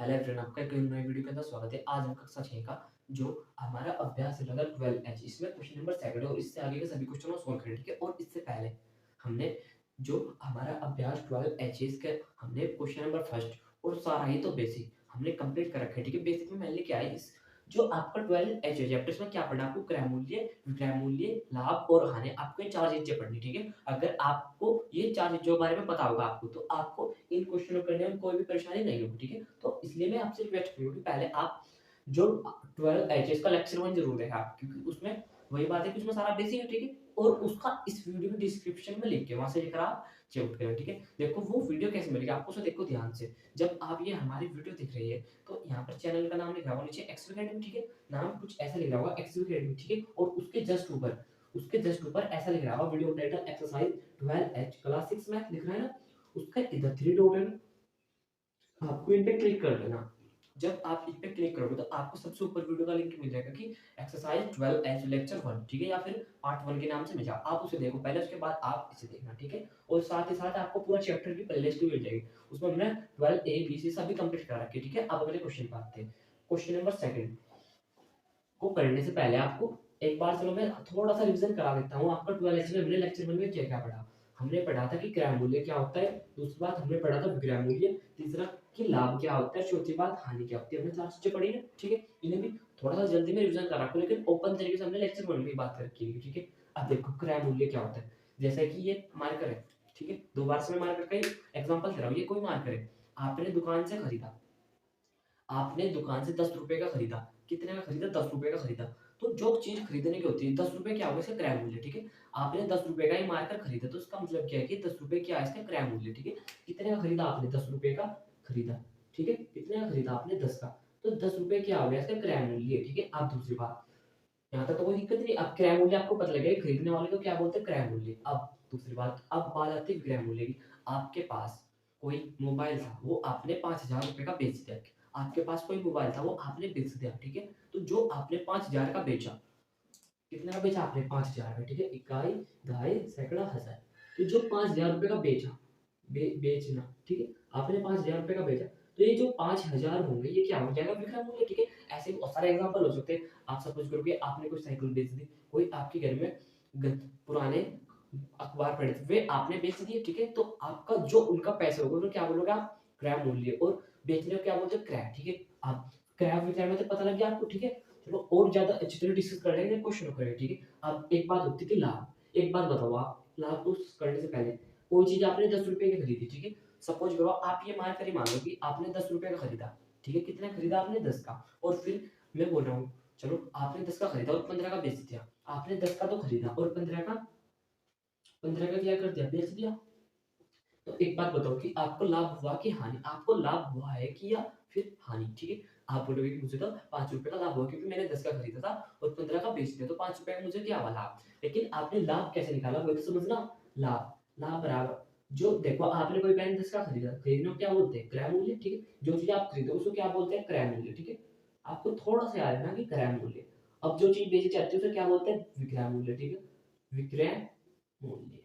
Hello everyone, आपका एक नई वीडियो के अंदर स्वागत है। आज हम कक्षा 6 का जो हमारा अभ्यास है लगा 12H, इसमें क्वेश्चन नंबर 7 है और इससे आगे के सभी क्वेश्चन को सॉल्व करें, ठीक है। और इससे पहले हमने जो हमारा अभ्यास 12H इसके हमने क्वेश्चन नंबर फर्स्ट और सारा ही तो बेसिक हमने कंप्लीट कर रखा है, ठीक है। बेसिक में मैंने क्या है इस जो आपका 12H है चैप्टर में क्या पढ़ना, आपको क्रय मूल्य, विक्रय मूल्य, लाभ और हानि, आपको ये चार चीजें पढ़नी, ठीक है। अगर आपको ये चार चीजों के बारे में पता होगा आपको, तो आपको इन क्वेश्चन को करने में कोई भी परेशानी नहीं होगी, ठीक है। तो इसलिए मैं आपसे रिक्वेस्ट करूँगी कि पहले आप जो 12 एचएस का लेक्चर 1 ज़रूर देखें आप, क्योंकि उसमें वही बात है कि उसमें सारा बेसिक है, ठीक है। और उसका इस वीडियो के डिस्क्रिप्शन में लिंक है, वहाँ से लेकर आप चेक करें, ठीक है। देखो वो वीडियो कैसे मिलेगी आपको, उसे देखो ध्यान से। जब आप ये हमारी वीडियो देख रही है, तो यहाँ पर चैनल का नाम लिखा होगा नीचे एक्स अकेडमी, ठीक है। नाम कुछ ऐसा लिखा होगा एक्स अकेडमी, ठीक है। और उसके जस्ट ऊपर ऐसा लिख रहा होगा video title exercise 12H class 6 math लिख रहा है ना, उसका इधर 3 डॉट है ना, आपको इन पे क्लिक कर देना। जब आप इस पे क्लिक करोगे तो आपको सबसे ऊपर वीडियो का लिंक मिल जाएगा कि एक्सरसाइज 12H लेक्चर 1, ठीक है, या फिर पार्ट 1 के नाम से मिल जाए। आप उसे देखो पहले, उसके बाद आप इसे देखना, ठीक है। और साथ ही साथ आपको पूरा चैप्टर की प्लेलिस्ट भी मिल जाएगी। उसमें हमने 12 ए बी सी सभी कंप्लीट करा रखे, ठीक है। अब अगले क्वेश्चन पे आते हैं। क्वेश्चन नंबर 2 को करने से पहले आपको एक बार चलो मैं थोड़ा सा रिवीजन करा देता हूँ। आपका 12H में हमने लेक्चर 1 में क्या क्या पढ़ा। हमने पढ़ा था कि क्रय मूल्य क्या होता है, दूसरी बात हमने पढ़ा था विक्रय मूल्य, तीसरा कि लाभ क्या होता है, चौथी बात हानि क्या होती है। हमने चार चीजें पढ़ी ना, ठीक है। इन्हें भी थोड़ा सा जल्दी में रिवीजन करा, लेकिन ओपन तरीके से हमने लेक्चर 1 में बात करके, ठीक है। अब देखो क्रय मूल्य क्या होता है। जैसे कि ये मार्कर है, ठीक है। दो बार से मैं मार्कर का एग्जांपल दे रहा हूँ। ये कोई मार्कर है, आपने दुकान से खरीदा, आपने दुकान से 10 रुपए का खरीदा। कितने का खरीदा? 10 रुपए का खरीदा। तो जो चीज खरीदने की होती है 10 रुपए, क्या होगा इसका क्रय मूल्य, ठीक है। आपने 10 रुपए का ही मार्कर खरीदा, तो इसका मतलब क्या है कि 10 रुपए क्या है इसका क्रय मूल्य, ठीक है। कितने का खरीदा आपने? 10 रुपए का खरीदा, ठीक है। कितने का खरीदा आपने? 10 का। तो 10 रुपए क्या हो गया इसका क्रय मूल्य, ठीक है। अब दूसरी बात, यहाँ तक तो कोई दिक्कत नहीं। अब क्रय मूल्य आपको पता लगेगा, खरीदने वाले को क्या बोलते हैं? क्रय मूल्य। अब दूसरी बात, अब बात आती है विक्रय मूल्य की। आपके पास कोई मोबाइल था, वो आपने 5,000 रुपए का बेच दिया। आपके पास कोई मोबाइल था, वो आपने बेच दिया, ठीक है। तो जो आपने 5,000 का बेचा, कितने का बेचा आपने? 5,000 का, ठीक है। इकाई, दहाई, सैकड़ा, हजार। तो जो 5,000 रुपए का बेचा, बेचना, ठीक है। आपने 5,000 रुपए का बेचा, तो ये जो 5,000 होंगे ये क्या हो जाएगा? विक्रय मूल्य, ठीक है। ऐसे बहुत सारे एग्जांपल हो सकते हैं। आप सपोज करो कि आपने कोई साइकिल बेच दी, कोई आपके घर में पुराने अखबार पड़े थे, वे आपने बेच दिए, ठीक है। तो आपका जो उनका पैसा होगा, उन्हें क्या बोलोगे आप? क्रय मूल्य। और बेचने को क्या बोलते हैं? क्रय, ठीक है। आप क्रय विक्रय में तो पता लग गया आपको, ठीक है। चलो और ज्यादा अच्छी तरह डिस्कस कर लेंगे क्वेश्चन को, ठीक है। अब एक बात होती है कि लाभ। एक बात बताओ आप, लाभ को करने से पहले कोई चीज आपने 10 रुपए की खरीदी, ठीक है। सपोज करो आप ये मान कर ही मान लो कि आपने 10 रुपए का खरीदा, ठीक है। कितना खरीदा आपने? 10 का। और फिर मैं बोल रहा हूँ, चलो आपने 10 का खरीदा और 15 का बेच दिया। आपने 10 का तो खरीदा और 15 का क्या कर दिया? बेच दिया। तो एक बात बताओ कि आपको लाभ हुआ कि हानि? आपको लाभ हुआ है कि या फिर हानि, ठीक है। आप बोलोगे कि मुझे तो 5 रुपए का लाभ हुआ, क्योंकि मैंने 10 का खरीदा था और 15 का बेच दिया, तो 5 रुपए का मुझे क्या हुआ? लाभ। लेकिन आपने लाभ कैसे निकाला वो तो समझना। लाभ, लाभ बराबर, जो देखो आपने कोई पेन 10 का खरीदा, खरीदने को क्या बोलते हैं? क्रय मूल्य, ठीक है। जो चीज आप खरीदो उसको क्या बोलते हैं? क्रय मूल्य, ठीक है। आपको थोड़ा सा याद रखना कि क्रय मूल्य। अब जो चीज बेची जाती है उसे क्या बोलते हैं? विक्रय मूल्य, ठीक है। विक्रय मूल्य,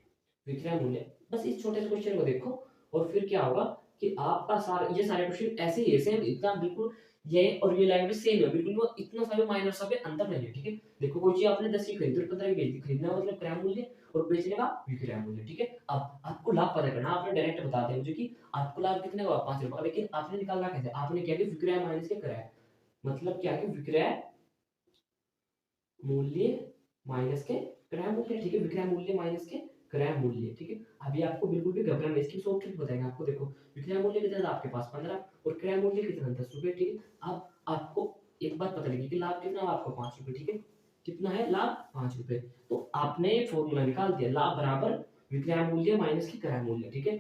विक्रय मूल्य। बस इस छोटे से क्वेश्चन को देखो और फिर क्या होगा कि आपका सारा ये सारे क्वेश्चन ऐसे ही है, सेम इतना बिल्कुल। ये और ये लैंग्वेज सेम है बिल्कुल, वो इतना सा भी माइनर सा भी अंतर नहीं है, ठीक है। देखो कोई चीज आपने 10 की खरीदी और 15 की बेच दी, खरीदना मतलब क्रय मूल्य और बेचने का विक्रय मूल्य, ठीक है। अब आपको लाभ पता करना, आपने डायरेक्ट बता दिया मुझे कि आपको लाभ कितने का हुआ? 5 रुपए का। लेकिन आपने निकालना कैसे? आपने क्या किया? विक्रय माइनस के क्रय, मतलब क्या कि विक्रय मूल्य माइनस के क्रय मूल्य, ठीक है। विक्रय मूल्य माइनस के क्रय मूल्य, ठीक है। अभी आपको बिल्कुल भी घबराना नहीं, इसकी सॉल्व ट्रिक बताएंगे आपको। देखो विक्रय मूल्य कितना था आपके पास? 15। और क्रय मूल्य कितना? 10 रुपए, ठीक है। अब आपको एक बात पता लगी कि लाभ कितना हुआ आपको? 5 रुपए, ठीक है। कितना है लाभ? 5 रुपए। तो आपने फॉर्मूला निकाल दिया, लाभ बराबर विक्रय मूल्य माइनस की क्रय मूल्य, ठीक है।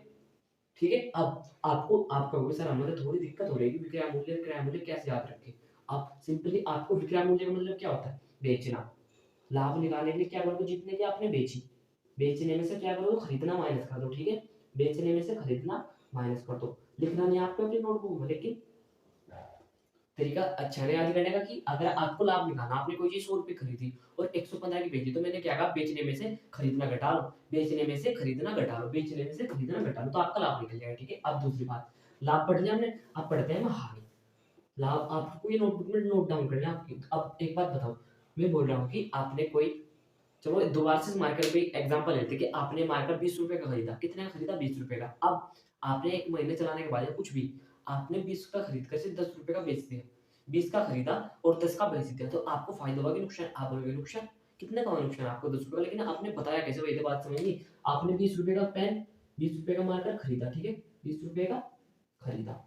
ठीक है। अब आपको आप कहोगे सर हमें तो थोड़ी दिक्कत हो रही है कि विक्रय मूल्य क्रय मूल्य कैसे याद रखें। अब सिंपली आपको विक्रय मूल्य का मतलब क्या होता है? बेचना। लाभ निकालने के लिए क्या करोगे? जितने की आपने बेची, बेचने में से क्या करोगे? खरीदना माइनस कर दो, ठीक है। बेचने में से खरीदना माइनस कर दो। लिखना नहीं आपको अपनी नोटबुक में, लेकिन तरीका अच्छा है याद करने का कि अगर आपको लाभ निकालना, आपने कोई चीज 100 रुपए खरीदी और 115 की बेची, तो मैंने क्या कहा? बेचने में से खरीदना घटा लो, बेचने में से खरीदना घटा लो, बेचने में से खरीदना घटा लो, तो आपका लाभ निकल जाएगा, ठीक है। अब दूसरी बात, लाभ पढ़ लिया हमने, अब पढ़ते हैं हम हानि। लाभ आपको ये नोटबुक में नोट डाउन करना है आपकी। अब एक बात बताओ, मैं बोल रहा हूँ कि आपने कोई, चलो दोबारा से मार्कर पे एग्जांपल लेते हैं कि आपने मार्कर 20 रुपए का खरीदा। कितने का खरीदा? 20 रुपए का। अब आपने 1 महीने चलाने के बाद या कुछ भी, आपने 20 का खरीद कर सिर्फ 10 रुपए का बेच दिया। 20 का खरीदा और 10 का बेच दिया, तो आपको फायदा हुआ कि नुकसान? आप बोलोगे नुकसान। कितने का हुआ नुकसान? आपको 10 रुपए का। लेकिन आपने बताया कैसे? वही तो बात समझ नहीं। आपने 20 रुपए का पेन, 20 रुपए का मार्कर खरीदा, ठीक है? 20 रुपए का खरीदा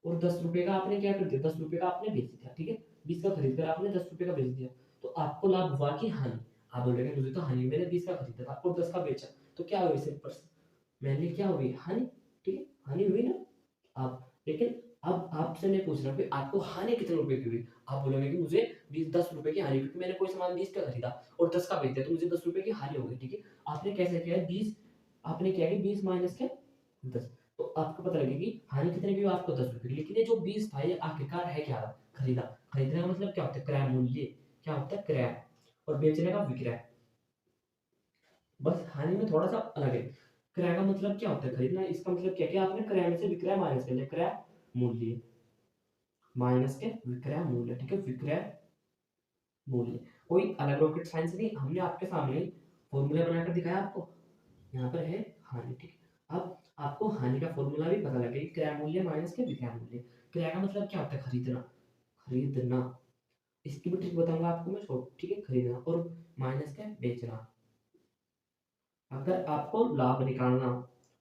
और 10 रुपए का आपने क्या कर दिया? 10 रुपए का आपने बेच दिया, ठीक है? 20 का खरीद कर आपने 10 रुपए का बेच दिया। तो आपको लाभ हुआ कि हानि? आप बोल रहे हैं मुझे तो हानि, मैंने 20 का खरीदा था और 10 का बेचा, तो क्या हुई? सिंपल, मैंने क्या हुई? हानि, ठीक है? हानि हुई ना? आप, लेकिन अब आपसे मैं पूछ रहा हूँ कि आपको हानि कितने रुपए की हुई? आप बोलोगे कि मुझे 10 रुपए की हानि, क्योंकि मैंने कोई सामान 20 का खरीदा और 10 का बेच दिया, तो मुझे 10 रुपए की हानि हो गई, ठीक है? आपने कैसे किया है? 20, आपने क्या है? 20 माइनस के 10, तो आपको पता लगेगा कि हानि कितने की हुई? आपको 10 रुपए की। लेकिन ये जो 20 था ये आखिरकार है क्या? खरीदा। खरीदने का मतलब क्या होता है? क्रय मूल्य। क्या होता है? क्रय। और बेचने का विक्रय। बस हानि में थोड़ा सा अलग है। क्रय का मतलब क्या होता है? खरीदना। इसका मतलब क्या? क्या आपने क्रय में से विक्रय माइनस कर लिया, क्रय मूल्य माइनस के विक्रय मूल्य, ठीक है? विक्रय मूल्य। कोई अलग रॉकेट साइंस नहीं, हमने आपके सामने फॉर्मूला बनाकर दिखाया आपको। यहाँ पर है हानि, ठीक है? अब आपको हानि का फॉर्मूला भी पता लगे, क्रय मूल्य माइनस के विक्रय मूल्य। क्रय का मतलब क्या होता है? खरीदना। खरीदना। इसकी भी ट्रिक बताऊंगा आपको मैं, छोड़, ठीक है? खरीदना और माइनस का बेचना। अगर आपको लाभ निकालना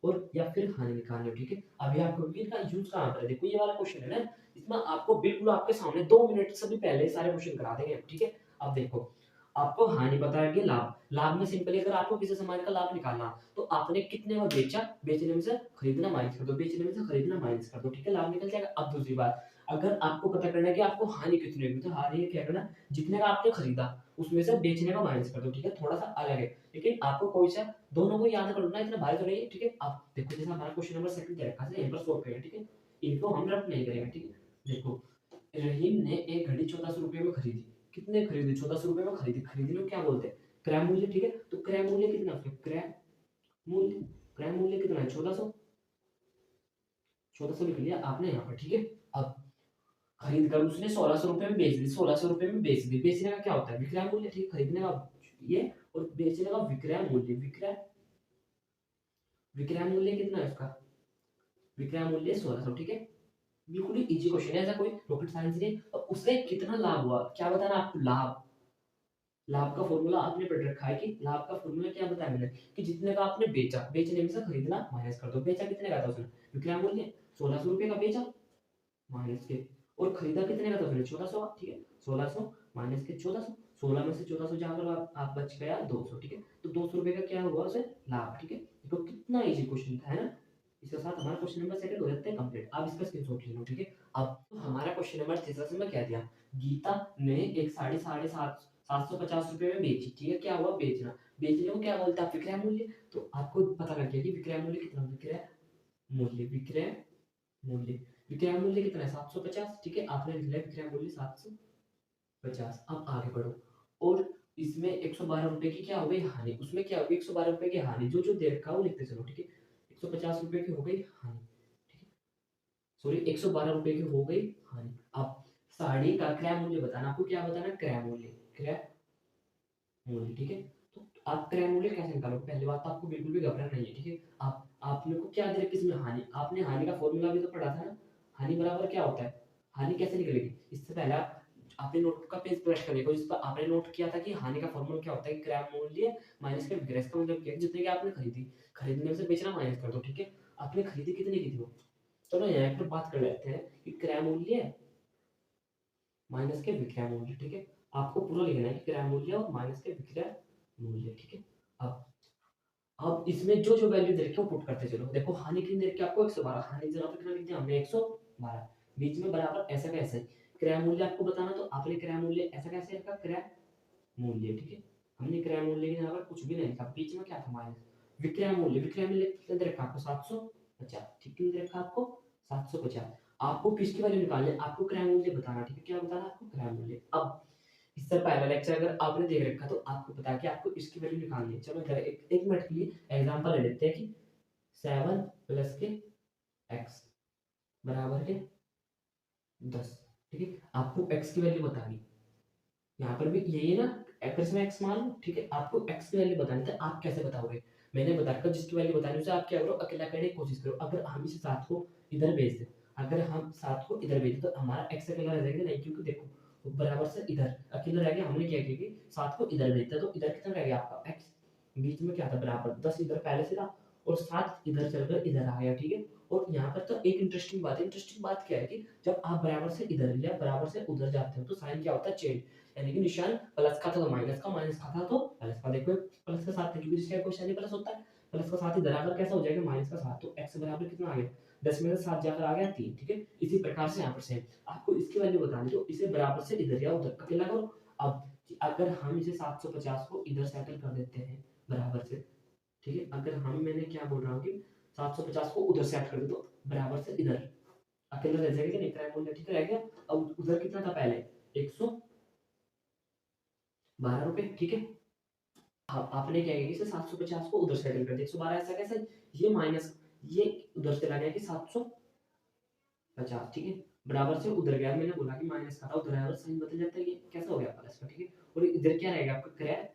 और या फिर हानि निकालनी हो, ठीक है? अभी आपको इनका यूज कहाँ पर है? देखो ये वाला क्वेश्चन है ना, इसमें आपको बिल्कुल आपके सामने 2 मिनट से भी पहले सारे क्वेश्चन करा देंगे, ठीक है? अब देखो, आपको हानि पता है कि लाभ। लाभ में सिंपली अगर आपको किसी सामान का लाभ निकालना, तो आपने कितने में बेचा? बेचने में से खरीदना माइनस कर दो, बेचने में से खरीदना माइनस कर दो, ठीक है? लाभ निकल जाएगा। अब दूसरी बात, अगर आपको पता करना है कि आपको हानि कितनी होगी, तो हानि क्या करना? जितने का आपने खरीदा उसमें से बेचने का माइनस कर दो, ठीक है? थोड़ा सा अलग है, लेकिन आपको कोई सा दोनों को याद कर लो ना, इतना भारी तो नहीं है, ठीक है? अब देखो जैसे हमारा क्वेश्चन नंबर सेकंड दे रखा है, यहीं पर सॉल्व करेंगे, ठीक है? इनको हम रट नहीं करेंगे, ठीक है? देखो, रहीम ने एक घड़ी 1400 रुपए में खरीदी। कितने खरीदी? 1400 रुपए में खरीदी। खरीदने को क्या बोलते हैं? क्रय मूल्य, ठीक है? तो क्रय मूल्य कितना है? क्रय मूल्य, क्रय मूल्य कितना है? 1400। 1400 लिख लिया आपने यहाँ पर, ठीक है? अब खरीद कर उसने 1600 रुपए में बेच दी, 1600 रुपए में बेच दी। बेचने का क्या होता है? विक्रय मूल्य, ठीक है? खरीदने का ये और बेचने का विक्रय मूल्य। विक्रय, विक्रय मूल्य कितना है उसका? विक्रय मूल्य 1600, ठीक है? बिल्कुल ही इजी क्वेश्चन है, ऐसा कोई रॉकेट साइंस नहीं। और उससे कितना लाभ हुआ क्या बताना आपको? लाभ। लाभ का फॉर्मूला आपने पढ़ रखा है कि लाभ का फॉर्मूला क्या बताया मैंने, कि जितने का आपने बेचा, बेचने में से खरीदना माइनस कर दो। बेचा कितने का था उसने? विक्रय मूल्य 1600 रुपए का बेचा माइनस के, और खरीदा कितने का था उसने? 1400, ठीक है? 1600 माइनस के 1400, 16 में से 1400 जाकर आप बच गया 200, ठीक है? तो 200 रुपए का क्या हुआ उसे? लाभ, ठीक है? देखो कितना इजी क्वेश्चन था, है ना? इसके साथ हमारा क्वेश्चन नंबर सेकंड हो जाता है कंप्लीट। आप इसका स्क्रीनशॉट ले लो, ठीक है? अब तो हमारा क्वेश्चन नंबर तीसरा से मैं कह दिया, गीता ने एक साड़ी 750 रुपए में बेची, ठीक है? क्या हुआ? बेचना। बेचने को क्या बोलते हैं? विक्रय मूल्य। तो आपको पता लग गया कि विक्रय मूल्य कितना? विक्रय मूल्य, विक्रय मूल्य, विक्रय मूल्य कितना है? 750, ठीक है? आपने लिख लिया विक्रय मूल्य 750। अब आगे बढ़ो, और इसमें 112 रुपए की क्या हो गई? हानि। उसमें क्या हो गई? 112 रुपए की हानि। जो जो दे रखा है वो लिखते चलो, ठीक है? 150 रुपए की हो गई हानि, ठीक है? सॉरी, 112 रुपए की हो गई हानि। अब साड़ी का क्रय मूल्य बताना, आपको क्या बताना? क्रय मूल्य, क्रय मूल्य, ठीक है? तो आप क्रय मूल्य कैसे निकालोगे? पहली बात तो आपको बिल्कुल भी घबराना नहीं है, ठीक है? आप आपने को क्या दे रखा है इसमें? हानि। आपने हानि का फॉर्मूला भी तो पढ़ा था ना। हानि बराबर क्या होता है? हानि कैसे निकलेगी? इससे पहले आप आपने नोटबुक का पेज फ्रेश कर देखो, जिस पर आपने नोट किया था कि हानि का फॉर्मूला क्या होता है? क्रय मूल्य माइनस के विक्रय। इसका मतलब क्या है? जितने की आपने खरीदी, खरीदने में से बेचना माइनस कर दो, ठीक है? आपने खरीदी कितने की थी वो? चलो यहाँ पर बात कर लेते हैं कि क्रय मूल्य माइनस के विक्रय मूल्य, ठीक है? आपको पूरा लिखना है कि क्रय मूल्य और माइनस के विक्रय मूल्य, ठीक है? अब अब इसमें जो जो वैल्यू दे रखी है वो पुट करते चलो। देखो हानि कितनी दे रखी है आपको? 112। हानि जगह पे कितना लिख दिया हमने? 112। बीच में बराबर ऐसा कैसे? क्रय मूल्य आपको बताना, तो आपने क्रय मूल्य ऐसा कैसे रखा? क्रय मूल्य, ठीक है? हमने क्रय मूल्य के यहाँ पर कुछ भी नहीं लिखा, बीच में क्या था? माइनस। विक्रय मूल्य, विक्रय मूल्य कितना दे रखा आपको? 750, ठीक है? दे रखा आपको 750। आपको किसकी वैल्यू निकालनी है? आपको क्रय मूल्य बताना, ठीक है? क्या बताना आपको? क्रय मूल्य। अब इससे पहला लेक्चर अगर आपने देख रखा तो आपको पता है कि आपको इसकी वैल्यू निकालनी है। चलो इधर एक मिनट के लिए एग्जांपल ले लेते हैं कि 7 प्लस के एक्स बराबर के 10। ठीक है, आपको x की वैल्यू बतानी, यहाँ पर भी यही है ना, अगर इसमें x मान लो, ठीक है, आपको x की वैल्यू बतानी है, आप कैसे बताओगे? मैंने बता रखा जिसकी वैल्यू बतानी है उसे आप क्या करो, अकेला करने की कोशिश करो। अगर हम इसे 7 को इधर भेज दें, अगर हम 7 को इधर भेज दें तो हमारा x अकेला रह जाएगा नहीं, क्योंकि देखो वो बराबर से इधर अकेला रह गया। हमने क्या किया कि 7 को इधर भेज दिया, तो इधर कितना रह गया आपका x, बीच में क्या था बराबर 10 इधर पहले से था, और 7 इधर चलकर इधर आ गया, ठीक है। और यहाँ पर तो एक इंटरेस्टिंग बात क्या है कि जब आप बराबर से इधर या बराबर से उधर जाते हो तो साइन क्या होता है, चेंज, यानी कि निशान प्लस का था तो माइनस का, माइनस का था तो प्लस का। देखो प्लस का 7 था क्योंकि जिसका क्वेश्चन ही प्लस होता है, प्लस का 7 इधर आकर कैसा हो जाएगा, माइनस का 7। तो x बराबर कितना आ गया, 10 में से 7 जाकर आ गया 3, ठीक है। इसी प्रकार से यहाँ पर सेम आपको इसकी वैल्यू बतानी, तो इसे बराबर से इधर या उधर अकेला करो। अब अगर हम इसे 750 को इधर सेटल कर देते हैं बराबर से, ठीक है, अगर हम, मैंने क्या बोल रहा हूँ कि 750 को उधर सेट कर दे तो बराबर से इधर अकेला रह जाएगा, नहीं क्रैक मूल्य, ठीक है, रह गया। अब उधर कितना था पहले, 112 रुपए, ठीक है। आपने क्या किया, इसे 750 को उधर सेटल कर दिया, 112 ऐसा कैसे, ये माइनस, ये उधर चला गया कि 750, ठीक है, बराबर से उधर गया। मैंने बोला कि माइनस का था उधर आया और साइन बदल जाता है, ये कैसा हो गया प्लस का, ठीक है। और इधर क्या रहेगा आपका, क्रय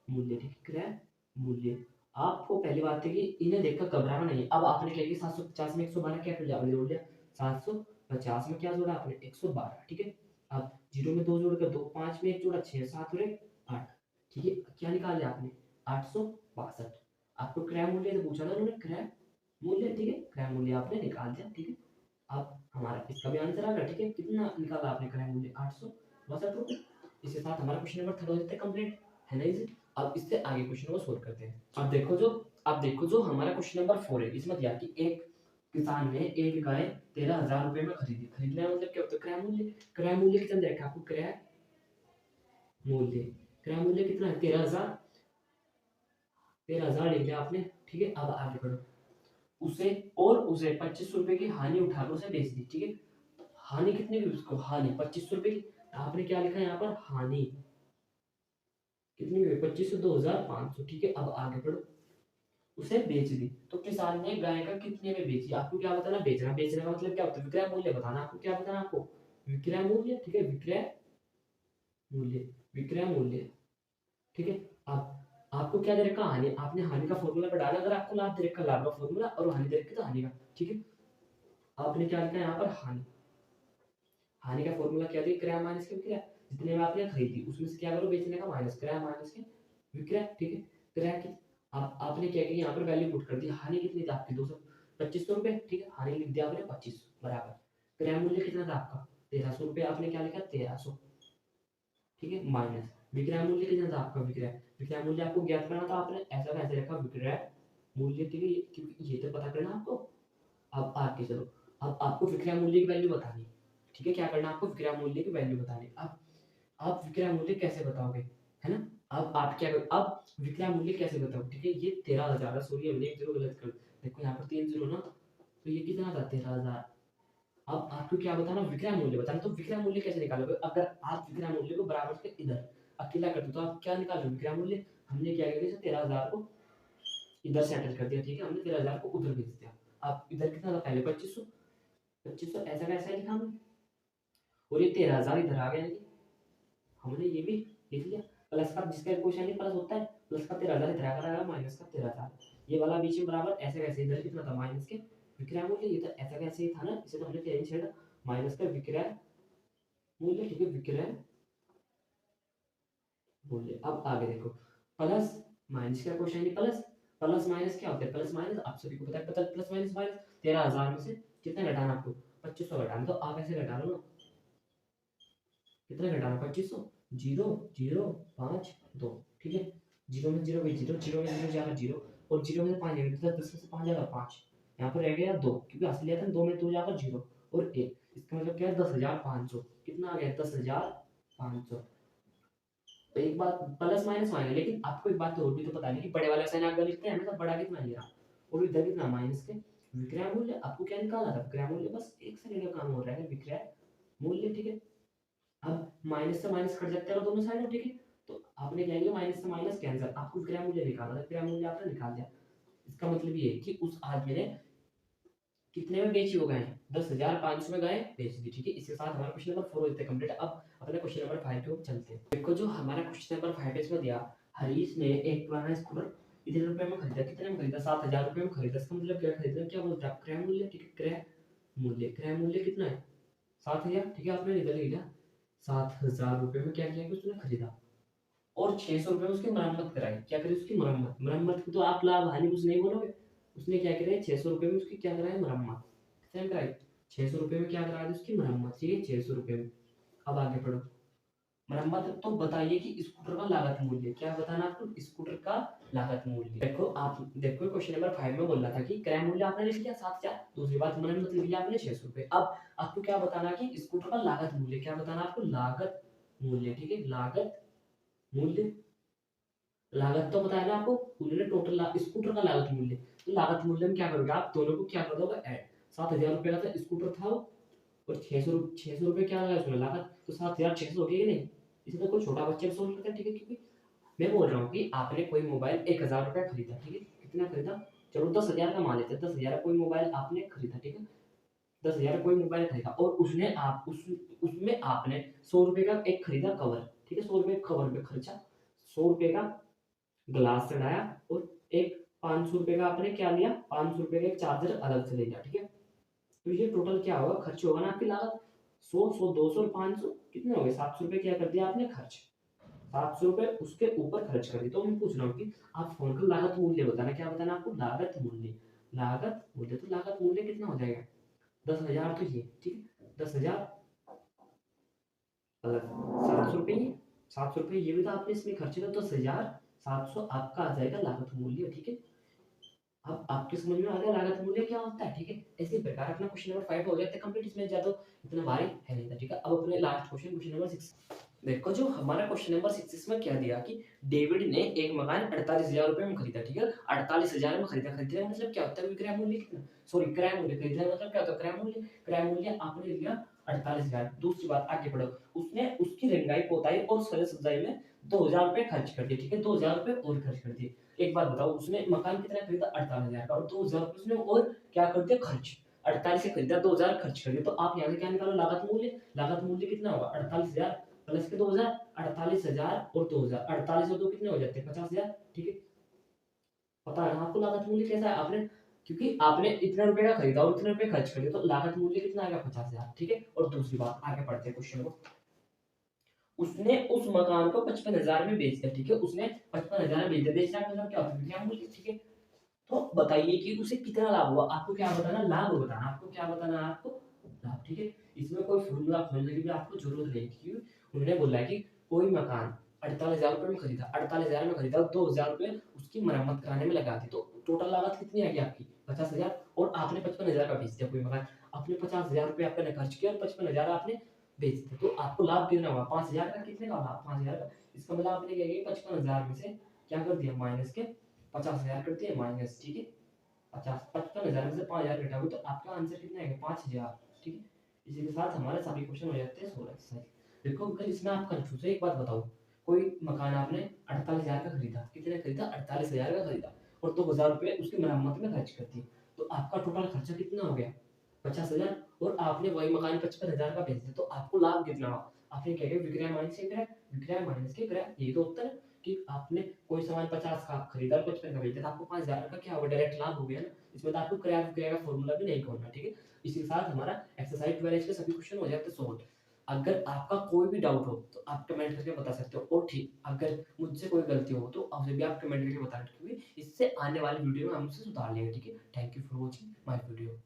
मूल्य, ठीक है, क्रय मूल्य। आपको पहली बात है कि इन्हें देखकर घबराना नहीं है। अब आपने क्या किया, 750 में 112 क्या कर लिया आपने, जोड़ लिया। 750 में क्या जोड़ा आपने, 112, ठीक है। अब 0 में 2 जोड़कर 2, 5 में 1 जोड़ा, 6, 7 और 1 8, ठीक है। क्या निकाल लिया आपने, 862। आपको क्रय मूल्य तो पूछा ना उन्होंने, क्रय मूल्य, ठीक है, क्रय मूल्य आपने निकाल दिया, ठीक है। अब हमारा इसका भी आंसर आ गया, ठीक है। कितना निकाला आपने क्रय मूल्य, 862 रुपए। इसके साथ हमारा क्वेश्चन नंबर 3 हो जाता है कंप्लीट, है ना इजी। अब इससे आगे क्वेश्चन को सोल्व करते हैं। अब देखो जो हमारा क्वेश्चन नंबर 4 है, इसमें दिया कि एक किसान ने एक गाय 13,000 रुपए में खरीदी। खरीदने का मतलब क्या होता है, क्रय मूल्य। क्रय मूल्य कितना देखा आपको, मूल्य क्रय मूल्य कितना है, 13,000, 13,000 लिख लिया आपने, ठीक है। अब आगे बढ़ो, उसे 25 रुपए की हानि उठाकर उसे बेच दी, ठीक है। हानि कितने की, उसको हानि 25 रुपए की। आपने क्या लिखा है यहाँ पर, हानि कितनी हुई, 25 से 2,500, ठीक है। अब आगे बढ़ो, उसे बेच दी, तो किसान ने गाय का कितने में बेची। आपको क्या बताना, बेचना, बेचने का मतलब क्या होता है, विक्रय मूल्य बताना। आपको क्या बताना, आपको विक्रय मूल्य, ठीक है, विक्रय मूल्य, विक्रय मूल्य, ठीक है। अब आपको क्या दे रखा, हानि, आपने हानि का फॉर्मूला पर डाला। अगर आपको लाभ दे रखा, लाभ का फॉर्मूला, और हानि दे रखी तो हानि का, ठीक है। आपने क्या लिखा यहाँ पर, हानि, हानि का फॉर्मूला क्या था, क्रय माइनस के विक्रय। जितने में आपने खरीदी उसमें से क्या करो, बेचने का माइनस, क्रय माइनस के विक्रय, ठीक है। क्रय की आपने क्या किया, यहाँ पर वैल्यू पुट कर दी। हानि कितनी थी आपकी, 2500 रुपए, ठीक है। हानि लिख दिया आपने 25 बराबर, क्रय मूल्य कितना था आपका, 1300 रुपए। आपने क्या लिखा, 1300, ठीक है, माइनस विक्रय मूल्य कितना था आपका, विक्रय, विक्रय मूल्य आपको ज्ञात करना था। आपने ऐसा कैसे रखा, विक्रय मूल्य, ठीक है, क्योंकि ये तो पता करना आपको। अब आगे चलो, अब आपको विक्रय मूल्य की वैल्यू बतानी, ठीक है। क्या करना आपको, विक्रय मूल्य की वैल्यू बतानी। अब आप विक्रय मूल्य कैसे बताओगे, है ना। अब आप क्या करो, अब विक्रय मूल्य कैसे बताओगे, ठीक है। ये 13,000 है, सॉरी हमने एक जीरो गलत कर, देखो यहाँ पर 3 जीरो ना, तो ये कितना था, 13,000। अब आपको क्या बताना, विक्रय मूल्य बताना। तो विक्रय मूल्य कैसे निकालोगे, अगर आप विक्रय मूल्य को बराबर से इधर अकेला करते तो आप क्या निकालोगे, विक्रय मूल्य। हमने क्या किया, 13,000 को इधर सेटल कर दिया, ठीक है। हमने 13,000 को उधर भेज दिया। अब इधर कितना था पहले, 2500, 2500 ऐसा कैसा लिखा हमने, और ये 13,000 इधर आ गया, हमने ये भी लिख लिया। प्लस का जिसका क्वेश्चन ही प्लस होता है, प्लस का 13,000 इधर आएगा, माइनस का 13,000, ये वाला बीच में बराबर, ऐसे कैसे, इधर कितना था माइनस के विक्रय मूल्य, ये तो ऐसा कैसे ही था ना, इसे तो हमने चेंज किया, माइनस का विक्रय मूल्य, ठीक है, विक्रय मूल्य। अब आगे देखो, प्लस माइनस का क्वेश्चन ही प्लस, प्लस माइनस क्या होता है, प्लस माइनस आप सभी को पता है, पता प्लस माइनस माइनस। 13,000 में से कितना घटाना आपको, 2500 घटाना। तो आप ऐसे घटा लो ना, कितना घटाना, 2500, 0 0 5 2, ठीक है। 0 में 0 जीरो, 0 में 0 जाकर 0, और 0 में 5 जाएगा, 10 में से 5 जाएगा 5, यहाँ पर रह गया 2, क्योंकि असली लिया था 2 में 2 जाकर 0 और 1। इसका मतलब क्या है, 10,500, कितना आ गया, 10,500। तो एक बात, प्लस माइनस माइनस, लेकिन आपको एक बात तो और भी तो पता नहीं कि बड़े वाला साइन आगे लिखते हैं हमेशा बड़ा कितना लिया, और इधर कितना माइनस के विक्रय मूल्य। आपको क्या निकालना था, विक्रय मूल्य, बस एक सेकंड का काम हो रहा है, विक्रय मूल्य, ठीक है। अब माइनस से माइनस कट जाते हैं दोनों साइड, ठीक है। तो आपने क्या किया, माइनस से माइनस कैंसिल, आपको विक्रय मूल्य निकालना था, विक्रय मूल्य आपने निकाल दिया। इसका मतलब ये है कि उस आदमी ने कितने में बेची वो गाय? 10,500 में गाय बेच दी, ठीक है। इसके साथ हमारा क्वेश्चन नंबर 4 हो जाता है कंप्लीट। अब अपने क्वेश्चन नंबर 5 पे चलते हैं। देखो जो हमारा क्वेश्चन नंबर 5 है इसमें दिया, हरीश ने एक पुराना स्कूटर इतने रुपए में खरीदा। कितने में खरीदा? 7,000 रुपए में खरीदा। इसका मतलब क्या खरीदा? क्या बोलते हैं आप? क्रय मूल्य, ठीक है। क्रय मूल्य कितना है? 7,000, ठीक है। आपने निकल लिया 7,000 रुपए में क्या किया कि उसने खरीदा, और 600 रुपए में उसकी मरम्मत कराई। क्या करी? उसकी मरम्मत की तो आप लाभ हानि कुछ नहीं बोलोगे। उसने क्या करा? 600 रुपए में उसकी क्या कराई? मरम्मत। कितने में कराई? 600 रुपए में क्या करा दी? उसकी मरम्मत, ठीक है। 600 रुपए में। अब आगे पढ़ो। मरम्मत तो बताइए कि स्कूटर का लागत मूल्य क्या बताना आपको? स्कूटर का लागत मूल्य। देखो आप देखो क्वेश्चन नंबर 5 में बोल रहा था कि क्रय मूल्य आपने लिख लिया 7,000, दूसरी बात मरम्मत लिख लिया आपने 600 रुपए। अब आपको क्या बताना कि स्कूटर का लागत मूल्य क्या बताना आपको? लागत मूल्य, ठीक है। लागत मूल्य, लागत तो बताया ना आपको, उन्होंने टोटल स्कूटर का लागत मूल्य। तो लागत मूल्य में क्या करोगे आप? दोनों को क्या कर दोगे? ऐड। 7,000 रुपए का स्कूटर था और 600 रुपए क्या लगा उसमें लागत, तो 7,600 हो गया कि नहीं? इसे तो कोई छोटा बच्चा भी सोल्व करता है, ठीक है। क्योंकि मैं बोल रहा हूँ कि आपने कोई मोबाइल 1,000 रुपए खरीदा, ठीक है। कितना खरीदा? चलो 10,000 का मान लेते हैं। 10,000 कोई मोबाइल आपने खरीदा, ठीक है। 10,000 कोई मोबाइल खरीदा और उसने आप उसमें आपने 100 रुपए का एक खरीदा कवर, ठीक है। 100 रुपए कवर पे खर्चा, 100 रुपए का ग्लास चढ़ाया, और एक 500 रुपए का आपने क्या लिया? 500 रुपए का एक चार्जर अलग से ले लिया, ठीक है। तो ये टोटल क्या होगा? खर्च होगा ना आपकी लागत। 100, 200 और 500 कितने हो गए? 700 रुपए क्या कर दिया आपने? खर्च। 700 रुपए उसके ऊपर खर्च कर दिए। तो मैं पूछ रहा हूँ कि आप फोन का लागत मूल्य बताना। क्या बताना आपको? लागत मूल्य। लागत मूल्य, तो लागत मूल्य कितना हो जाएगा? 10,000 तो ये, ठीक है। 10,000 अलग 700 रुपये, 700 रुपये ये भी तो आपने इसमें खर्चे का। 10,700 आपका आ जाएगा लागत मूल्य, ठीक है। अब आपके समझ में आ गया लागत मूल्य क्या होता है, ठीक है। इसी प्रकार अपना क्वेश्चन नंबर 5 हो जाता है कंप्लीट। इसमें ज्यादा इतना भारी है नहीं था, ठीक है। अब अपने लास्ट क्वेश्चन, क्वेश्चन नंबर 6। देखो जो हमारा क्वेश्चन नंबर 6 इसमें क्या दिया कि डेविड ने एक मकान 48,000 रुपए में खरीदा, ठीक है। 48,000 में खरीदा। खरीदने का मतलब क्या होता है? विक्रय मूल्य कितना? सॉरी, क्रय मूल्य। खरीदने का मतलब क्या होता है? क्रय मूल्य। क्रय मूल्य आपने लिया 48,000। दूसरी बात आगे बढ़ो। उसने उसकी रंगाई पोताई और सजाई सजाई में 2,000 रुपए खर्च कर दिए, ठीक है। 2,000 रुपए और खर्च कर दिए। एक बात बताओ, उसने मकान कितना खरीदा? 48,000 का, और 2,000 रुपए उसने और क्या कर दिया? खर्च। 48 से खरीदा, 2,000 खर्च कर दिया। तो आप यहाँ से क्या निकालो? लागत मूल्य। लागत मूल्य कितना होगा? 48,000 प्लस के 2,000, 48,000 और 2,000। 48 और 2 कितने हो जाते हैं? 50,000, ठीक है। पता है ना आपको लागत मूल्य कैसा है? आपने क्योंकि आपने इतने रुपए का खरीदा और इतने रुपए खर्च कर दिए, तो लागत मूल्य कितना आएगा? 50,000, ठीक है। और दूसरी बात आगे पढ़ते हैं क्वेश्चन को। उसने उस मकान को 55,000 में बेच दिया, ठीक है। उसने 55,000 में बेच दिया। बेचने का मतलब क्या होता है? विक्रय मूल्य, ठीक है। तो बताइए कि उसे कितना लाभ हुआ? आपको क्या बताना? लाभ बताना। आपको क्या बताना है? आपको लाभ, ठीक है। इसमें कोई फॉर्मूला खोलने की भी आपको जरूरत नहीं, क्योंकि उन्होंने बोला है कि कोई मकान 48,000 रुपए में खरीदा, 48,000 में खरीदा, 2,000 रुपए उसकी मरम्मत कराने में लगा दी, तो टोटल लागत कितनी आएगी आपकी? 50,000। और आपने 55,000 का बेच दिया कोई मकान। आपने 50,000 रुपए आपने खर्च किया और 55,000 आपने बेच दिया, तो आपको लाभ कितना हुआ? 5,000 का। कितने का लाभ? 5,000 का। इसका मतलब आपने क्या किया? 55,000 में से क्या कर दिया? माइनस के 50,000 कर दिया माइनस, ठीक है। 55,000 में से 5,000 घटाओगे तो आपका आंसर कितना आएगा? 5,000, ठीक है। इसी के साथ हमारे सभी क्वेश्चन हो जाते हैं 16 एक्सरसाइज। देखो अगर इसमें आप कंफ्यूज है, एक बात बताओ, कोई मकान आपने 48,000 का खरीदा। कितने का खरीदा? 48,000 का खरीदा, और 2,000 रुपए उसकी मरम्मत में खर्च कर दिए, तो आपका टोटल खर्चा कितना हो गया? 50,000। और आपने वही मकान 55,000 का बेच दिया, तो आपको लाभ कितना हुआ? आपने क्या किया? विक्रय माइनस के क्रय, विक्रय माइनस के क्रय। यही तो उत्तर है कि आपने कोई सामान 50 का खरीदा और 55 का बेच दिया, आपको 5,000 का क्या होगा? डायरेक्ट लाभ हो गया ना। इसमें तो आपको क्रय विक्रय का फॉर्मूला भी नहीं खोलना, ठीक है। इसी के साथ हमारा एक्सरसाइज 12 के सभी क्वेश्चन हो जाते हैं सॉल्व। अगर आपका कोई भी डाउट हो तो आप कमेंट करके बता सकते हो, और ठीक अगर मुझसे कोई गलती हो तो उसे भी आप कमेंट करके बता सकते हो, क्योंकि इससे आने वाली वीडियो में हम उसे सुधार लेंगे, ठीक है। Thank you for watching my video.